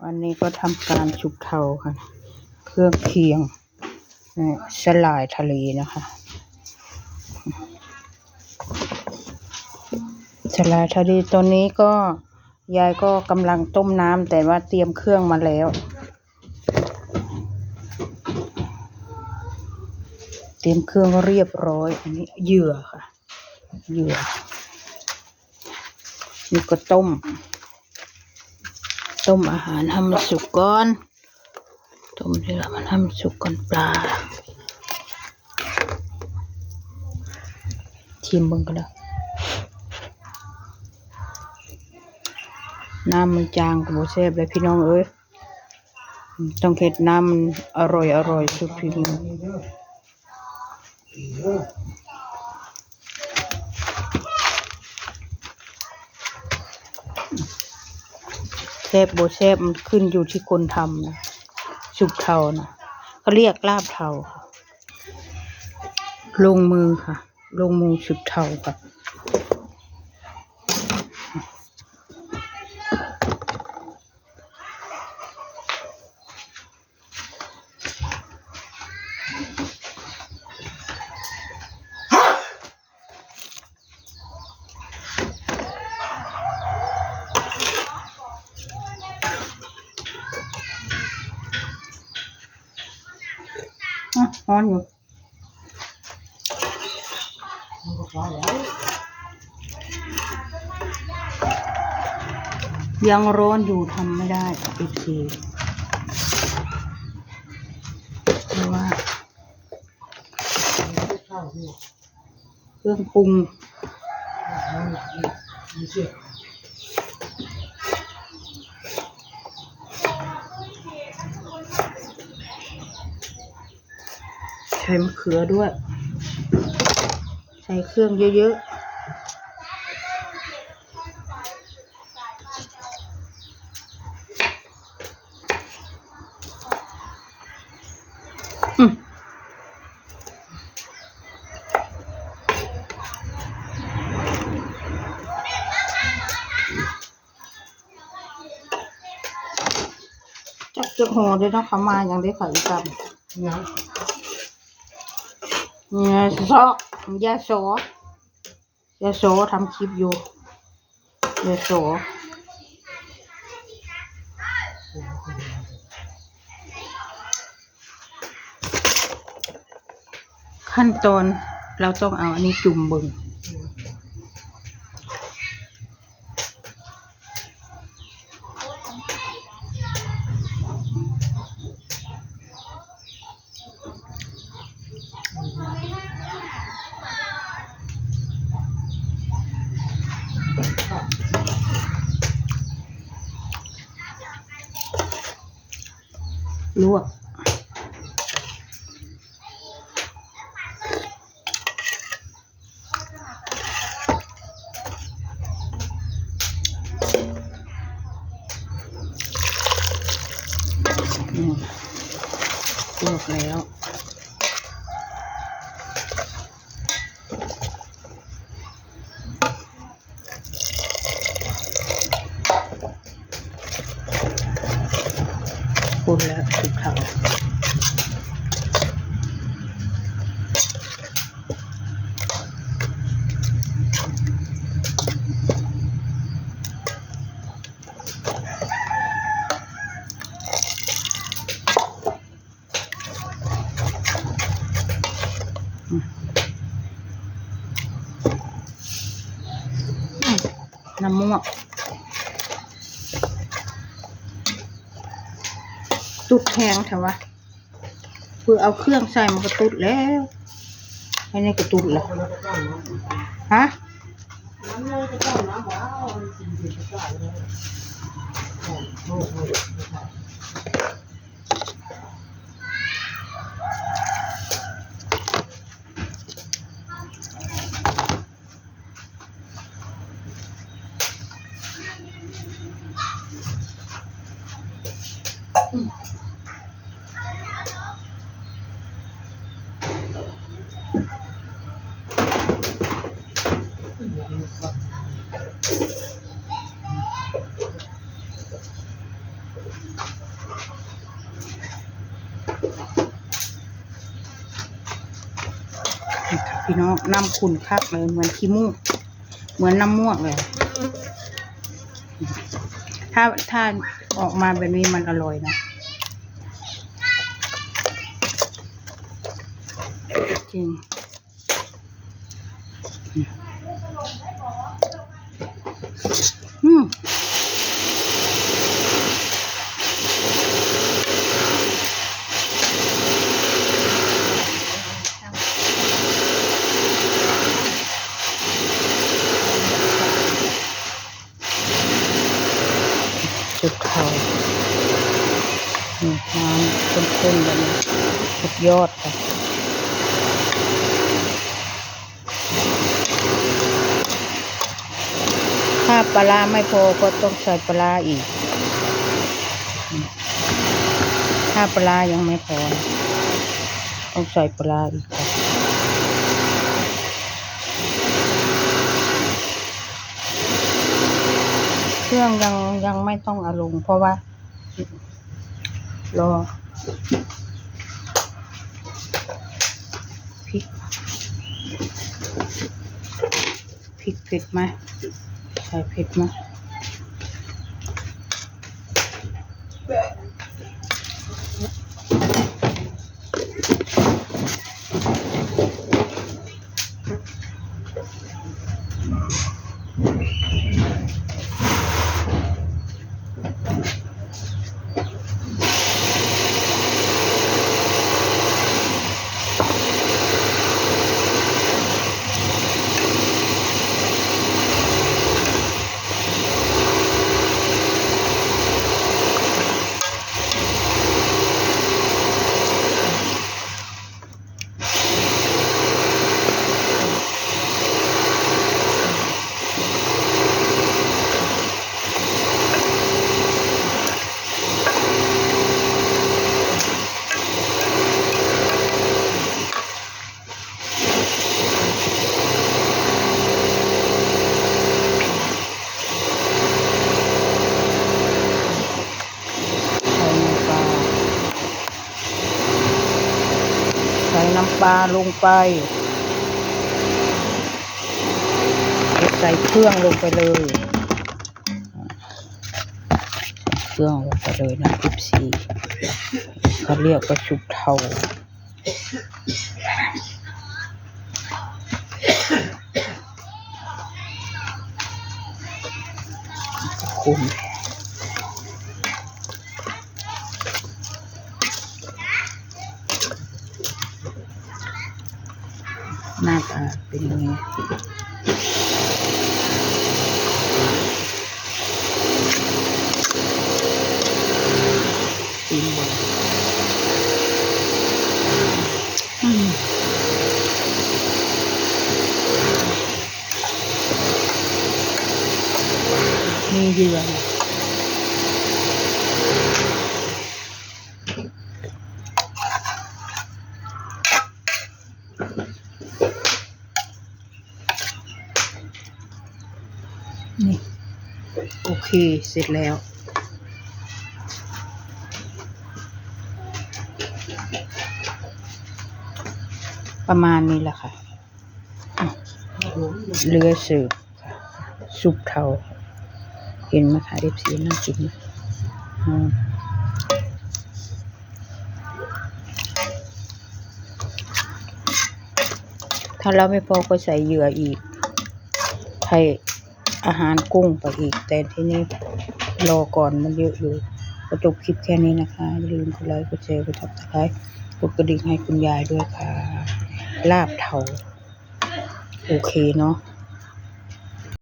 วันนี้ก็ทำการชุบเทาค่ะเครื่องเคียงสลายทะเลนะคะสลายทะเลตัวนี้ก็ยายก็กำลังต้มน้ำแต่ว่าเตรียมเครื่องมาแล้วเตรียมเครื่องเรียบร้อยอันนี้เหยื่อค่ะเหยื่อนี่ก็ต้มอาหารให้มันสุกก่อนต้มเนื้อมันให้มันสุกก่อนปลาชิมเบิ่งกันแล้วน้ำมันจางกับโบแซ่บเลยพี่น้องเอ้ยต้องเฮ็ดน้ำมันอร่อยสุดพี่น้องแซ่บโบแซ่บมันขึ้นอยู่ที่คนทำนะชุบเทานะเขาเรียกลาบเทาลงมือค่ะลงมือชุบเทาค่ะร้อนอยู่ยังร้อนอยู่ทำไม่ได้อีกทีเพราะว่าเครื่องปรุงใช้มะเขือด้วยใส่เครื่องเยอะๆจักจะห่อด้วยนะเขามาอย่างได้ขายกันเนี่ยซอกยาโสทำคลิปอยู่ยาโสขั้นตอนเราต้องเอาอันนี้จุ่มเบิ่งลวกลวกแล้วคนแล้วชุบเทาน้ำม่วงตุดแห้งเถอะวะเพื่อเอาเครื่องใส่มันก็ตุดแล้วอันนี้ก็ตุดแล้วฮะ พี่น้องน้ำขุ่นคักเลยเหมือนขี้มูกเหมือนน้ำมูกเลยถ้าออกมาแบบนี้มันอร่อยนะจริงสุดท้ายน้ำข้นๆแบบนี้สุดยอดค่ะถ้าปลาร้าไม่พอก็ต้องใส่ปลาร้าอีกถ้าปลาร้ายังไม่พอต้องใส่ปลาร้าอีกค่ะเครื่องยังไม่ต้องเอาลงเพราะว่ารอพริกเผ็ดไหมใส่เผ็ดไหมใส่น้ำปลาลงไปใส่เครื่องลงไปเลยเครื่องลงไปเลยนะ14เขาเรียกว่าสุกเทาคุ้มหน้าตาเป็นยังไงกินบ่มีเยื่อนี่โอเคเสร็จแล้วประมาณนี้แหละค่ะเรือสืบซุปเทาเห็นไหมคะFCน่ากินนะถ้าเราไม่พอก็ใส่เหยื่ออีกใส่อาหารกุ้งไปอีกแต่ที่นี้รอก่อนมันเยอะอยู่ก็จบคลิปแค่นี้นะคะอย่าลืมกดไลค์กดแชร์กดSubscribeกดกระดิ่งให้คุณยายด้วยค่ะลาบเทาโอเคเนาะ